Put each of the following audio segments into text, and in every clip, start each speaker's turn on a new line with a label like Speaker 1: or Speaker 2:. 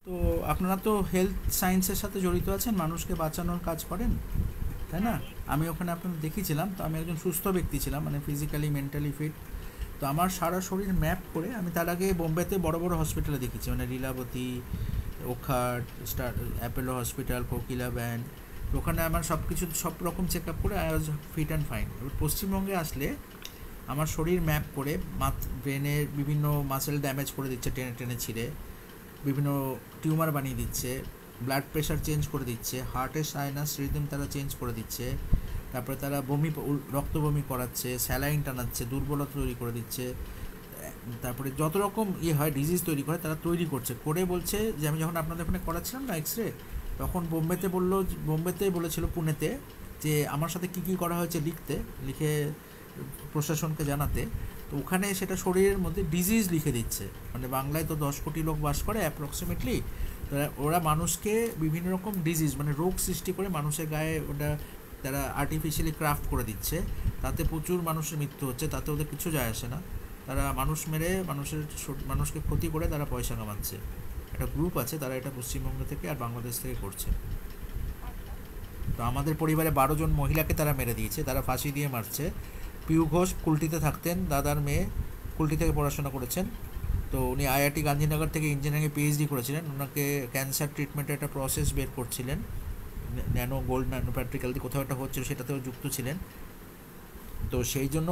Speaker 1: তো আপনারা তো হেলথ সায়েন্সের সাথে জড়িত আছেন, মানুষকে বাঁচানোর কাজ করেন, তাই না? আমি ওখানে আপনাদের দেখিয়েছিলাম, তো আমি একজন সুস্থ ব্যক্তি ছিলাম, মানে ফিজিক্যালি মেন্টালি ফিট। তো আমার সারা শরীর ম্যাপ করে আমি তার আগে বোম্বেতে বড় বড় হসপিটালে দেখিয়েছি, মানে Lilavati, Wockhardt, star, Apollo hospital, Kokilaben. তো ওখানে আমার সব কিছু সব রকম চেক আপ করে I was fit and fine. এবার পশ্চিমবঙ্গে আসলে আমার শরীর ম্যাপ করে ব্রেনের বিভিন্ন মাসেল ড্যামেজ করে দিচ্ছে, টেনে টেনে ছিঁড়ে বিভিন্ন টিউমার বানিয়ে দিচ্ছে, ব্লাড প্রেশার চেঞ্জ করে দিচ্ছে, হার্টের সাইনাস রিদম তারা চেঞ্জ করে দিচ্ছে, তারপরে তারা রক্ত বমি করাচ্ছে, স্যালাইন টানাচ্ছে, দুর্বলতা তৈরি করে দিচ্ছে, তারপরে যত রকম হয় ডিজিজ তৈরি করে তারা তৈরি করছে, করে বলছে যে আমি যখন আপনাদের ওখানে করাচ্ছিলাম না এক্স রে, তখন বোম্বেতে বলেছিল পুনেতে যে আমার সাথে কী কী করা হয়েছে লিখে প্রশাসনকে জানাতে। তো ওখানে সেটা শরীরের মধ্যে ডিজিজ লিখে দিচ্ছে, মানে বাংলায় তো 10 কোটি লোক বাস করে অ্যাপ্রক্সিমেটলি। ওরা মানুষকে বিভিন্ন রকম ডিজিজ মানে রোগ সৃষ্টি করে মানুষের গায়ে ওটা তারা আর্টিফিশিয়ালি ক্রাফট করে দিচ্ছে, তাতে প্রচুর মানুষের মৃত্যু হচ্ছে, তাতে ওদের কিছু যায় আসে না। তারা মানুষ মেরে মানুষকে ক্ষতি করে তারা পয়সা কামাচ্ছে। একটা গ্রুপ আছে, তারা এটা পশ্চিমবঙ্গ থেকে আর বাংলাদেশ থেকে করছে। তো আমাদের পরিবারে 12 জন মহিলাকে তারা মেরে দিয়েছে, তারা ফাঁসি দিয়ে মারছে। পিউ ঘোষ কুলটিতে থাকতেন, দাদার মেয়ে কুলটি থেকে পড়াশোনা করেছেন। তো উনি আইআইটি গান্ধীনগর থেকে ইঞ্জিনিয়ারিংয়ে পিএইচডি করেছিলেন, ওনাকে ক্যান্সার ট্রিটমেন্টের একটা প্রসেস বের করছিলেন, গোল্ড ন্যানো প্যাট্রিক্যাল দিয়ে কোথাও একটা হচ্ছিল, সেটাতেও যুক্ত ছিলেন। তো সেই জন্য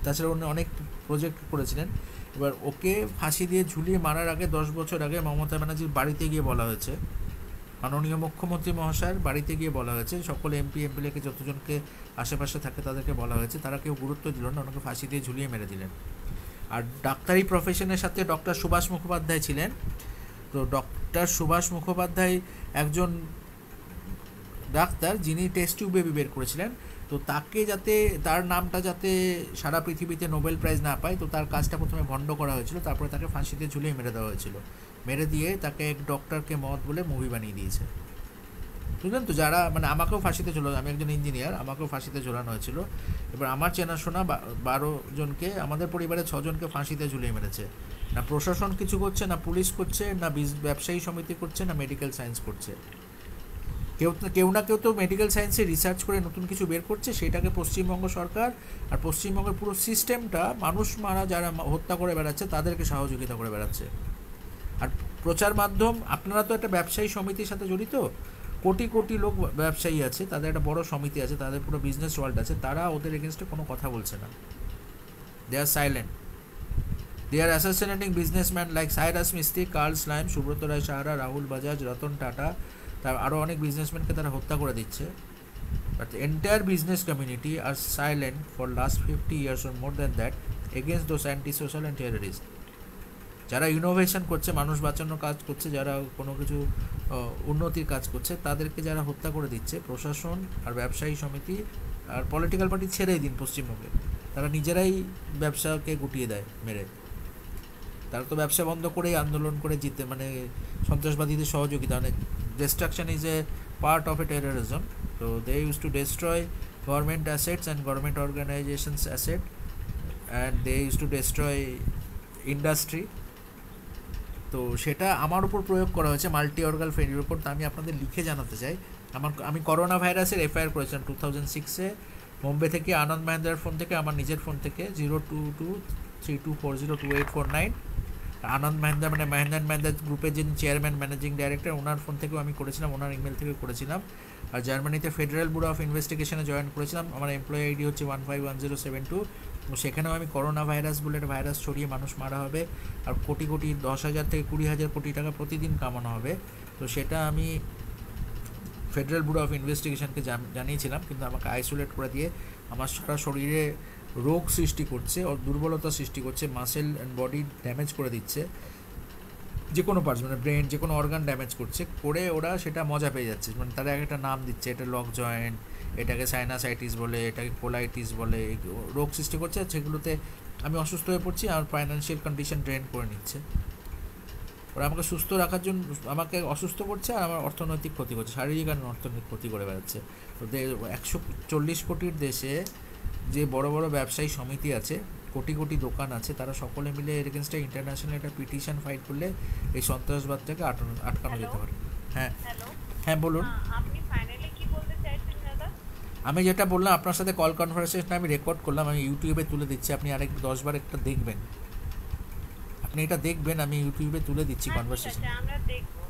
Speaker 1: তাছাড়া উনি অনেক প্রজেক্ট করেছিলেন। এবার ওকে ফাঁসি দিয়ে ঝুলিয়ে মারার আগে 10 বছর আগে মমতা ব্যানার্জির বাড়িতে গিয়ে বলা হয়েছে, মাননীয় মুখ্যমন্ত্রী মহাশয়ের বাড়িতে গিয়ে বলা হয়েছে, সকল এমপিএলএকে যতজনকে আশেপাশে থাকে তাদেরকে বলা হয়েছে, তারা কেউ গুরুত্ব দিল না, ওনাকে ফাঁসি দিয়ে ঝুলিয়ে মেরে দিলেন। আর ডাক্তারি প্রফেশনের সাথে ডক্টর সুভাষ মুখোপাধ্যায় ছিলেন। তো ডক্টর সুভাষ মুখোপাধ্যায় একজন ডাক্তার যিনি টেস্ট টিউব বেবি বের করেছিলেন। তো তাকে যাতে তার নামটা যাতে সারা পৃথিবীতে নোবেল প্রাইজ না পায়, তো তার কাজটা প্রথমে ভণ্ড করা হয়েছিল, তারপরে তাকে ফাঁসিতে ঝুলিয়ে মেরে দেওয়া হয়েছিল। মেরে দিয়ে তাকে এক ডক্টরকে মত বলে মুভি বানিয়ে দিয়েছে, বুঝলেন তো? যারা মানে আমাকেও ফাঁসিতে ঝোলানো, আমি একজন ইঞ্জিনিয়ার, আমাকেও ফাঁসিতে ঝোলানো হয়েছিল। এবার আমার চেনাশোনা 12 জনকে, আমাদের পরিবারে 6 জনকে ফাঁসিতে ঝুলিয়ে মেরেছে। না প্রশাসন কিছু করছে, না পুলিশ করছে, না ব্যবসায়ী সমিতি করছে, না মেডিকেল সায়েন্স করছে। কেউ না কেউ তো মেডিকেল সায়েন্সে রিসার্চ করে নতুন কিছু বের করছে, সেটাকে পশ্চিমবঙ্গ সরকার আর পশ্চিমবঙ্গের পুরো সিস্টেমটা মানুষ মারা যারা হত্যা করে বেড়াচ্ছে তাদেরকে সহযোগিতা করে বেড়াচ্ছে। আর প্রচার মাধ্যম, আপনারা তো একটা ব্যবসায়ী সমিতির সাথে জড়িত, কোটি কোটি লোক ব্যবসায়ী আছে, তাদের একটা বড় সমিতি আছে, তাদের পুরো বিজনেস ওয়ার্ল্ড আছে, তারা ওদের এগেনস্টে কোনো কথা বলছে না। They are silent. They are assassinating businessman like Cyrus Mistry, Karl Slym, Subrata Roy Sahara, Rahul Bajaj, Ratan Tata, তার আরও অনেক বিজনেসম্যানকে তারা হত্যা করে দিচ্ছে। But the entire business community are silent for last 50 years or more than that against those anti social and terrorist. যারা ইনোভেশন করছে, মানুষ বাঁচানোর কাজ করছে, যারা কোনো কিছু উন্নতির কাজ করছে, তাদেরকে যারা হত্যা করে দিচ্ছে, প্রশাসন আর ব্যবসায়ী সমিতি আর পলিটিক্যাল পার্টি ছেড়েই দিন পশ্চিমবঙ্গে, তারা নিজেরাই ব্যবসাকে গুটিয়ে দেয় মেরে। তারা তো ব্যবসা বন্ধ করেই আন্দোলন করে জিতে, মানে সন্ত্রাসবাদীদের সহযোগিতা, মানে destruction is a part of a terrorism. তো they use to destroy government assets and government organisations asset, and they use to destroy industry. তো সেটা আমার উপর প্রয়োগ করা হয়েছে, মাল্টি অর্গাল ফেরির উপর। তো আমি আপনাদের লিখে জানাতে চাই, আমি করোনা ভাইরাসের এফআইআর করেছিলাম 2006-এ, মুম্বাই থেকে, আনন্দ মাহেন্দ্রার ফোন থেকে, আমার নিজের ফোন থেকে, 022324028849। আনন্দ মাহেন্দ্রা মানে মাহেন্দ্র অ্যান্ড মাহেন্দ্রা গ্রুপের যিনি চেয়ারম্যান ম্যানেজিং ডাইরেক্টর, ওনার ফোন থেকেও আমি করেছিলাম, ওনার ইমেল থেকে করেছিলাম। আর জার্মানিতে ফেডারেল ব্যুরো অফ ইনভেস্টিগেশনে জয়েন করেছিলাম, আমার এমপ্লয়ি আইডি হচ্ছে 151072। সেখানেও আমি করোনা ভাইরাস বলে একটা ভাইরাস ছড়িয়ে মানুষ মারা হবে, আর কোটি কোটি 10,000 থেকে 20,000 কোটি টাকা প্রতিদিন কামানো হবে। তো সেটা আমি ফেডারেল ব্যুরো অফ ইনভেস্টিগেশনকে জানিয়েছিলাম, কিন্তু আমাকে আইসোলেট করে দিয়ে আমার সারা শরীরে রোগ সৃষ্টি করছে, দুর্বলতা সৃষ্টি করছে, মাসেল অ্যান্ড বডি ড্যামেজ করে দিচ্ছে, যে কোনো পার্টস মানে ব্রেন, যে কোনো অর্গান ড্যামেজ করছে, করে ওরা সেটা মজা পেয়ে যাচ্ছে। মানে তারা একটা নাম দিচ্ছে, এটা লক জয়েন্ট, এটাকে সাইনাসাইটিস বলে, এটাকে কোলাইটিস বলে, রোগ সৃষ্টি করছে, আর সেগুলোতে আমি অসুস্থ হয়ে পড়ছি, আমার ফাইন্যান্সিয়াল কন্ডিশন ড্রেন করে নিচ্ছে। ওরা আমাকে সুস্থ রাখার জন্য আমাকে অসুস্থ করছে, আর আমার অর্থনৈতিক ক্ষতি করছে, শারীরিক আর অর্থনৈতিক ক্ষতি করে বেড়াচ্ছে। তো 140 কোটির দেশে যে বড় বড় ব্যবসায়ী সমিতি আছে, কোটি কোটি দোকান আছে, তারা সকলে মিলে এর এগেনস্টে ইন্টারন্যাশনাল একটা পিটিশন ফাইট করলে এই সন্ত্রাসবাদটাকে আটকানো যেতে পারে। হ্যাঁ
Speaker 2: হ্যালো।
Speaker 1: হ্যাঁ বলুন।
Speaker 2: আপনি ফাইনালি কি বলতে চাইছেন দাদা?
Speaker 1: আমি যেটা বললাম আপনার সাথে কল কনভারসেশনটা আমি রেকর্ড করলাম, আমি ইউটিউবে তুলে দিচ্ছি, আপনি আরেক 10 বার একটা দেখবেন, আপনি এটা দেখবেন, আমি ইউটিউবে তুলে দিচ্ছি
Speaker 2: ঠিক
Speaker 1: কনভারসেশন,
Speaker 2: আছে, আমরা দেখবো।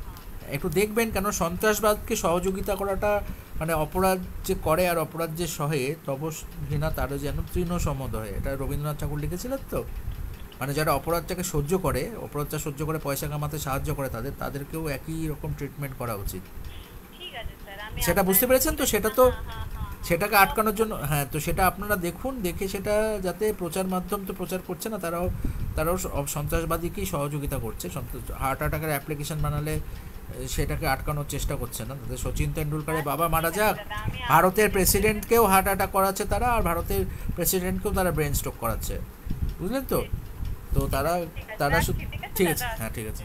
Speaker 1: একটু দেখবেন। কেন সন্ত্রাসবাদকে সহযোগিতা করাটা মানে অপরাধ যে করে আর অপরাধ যে সহে তব ঘৃণা তারও যেন তৃণ সমদয়, এটা রবীন্দ্রনাথ ঠাকুর লিখেছিলেন তো। মানে যারা অপরাধটাকে সহ্য করে, অপরাধটা সহ্য করে পয়সা কামাতে সাহায্য করে তাদেরকেও একই রকম ট্রিটমেন্ট করা উচিত।
Speaker 2: ঠিক আছে স্যার, আমি
Speaker 1: সেটা
Speaker 2: আপনার
Speaker 1: বুঝতে পেরেছেন তো? সেটা তো
Speaker 2: হ্যাঁ, হ্যাঁ, হ্যাঁ, হ্যাঁ।
Speaker 1: সেটাকে আটকানোর জন্য, হ্যাঁ, তো সেটা আপনারা দেখুন, দেখে সেটা যাতে প্রচার মাধ্যম তো প্রচার করছে না, তারাও সন্ত্রাসবাদীকেই সহযোগিতা করছে। হার্ট অ্যাটাকের অ্যাপ্লিকেশন বানালে সেটাকে আটকানোর চেষ্টা করছে না। তাদের সচিন তেন্ডুলকারের বাবা মারা
Speaker 2: ঠিক আছে
Speaker 1: যাক,
Speaker 2: দাদা, আমি
Speaker 1: ভারতের প্রেসিডেন্টকেও হার্ট অ্যাটাক করাচ্ছে তারা, আর ভারতের প্রেসিডেন্টকেও তারা ব্রেন স্ট্রোক করাচ্ছে, বুঝলেন তো? তো তারা
Speaker 2: ঠিক আছে,
Speaker 1: তারা
Speaker 2: রাখছি, ঠিক আছে
Speaker 1: ঠিক আছে,
Speaker 2: দাদা।
Speaker 1: হ্যাঁ ঠিক আছে।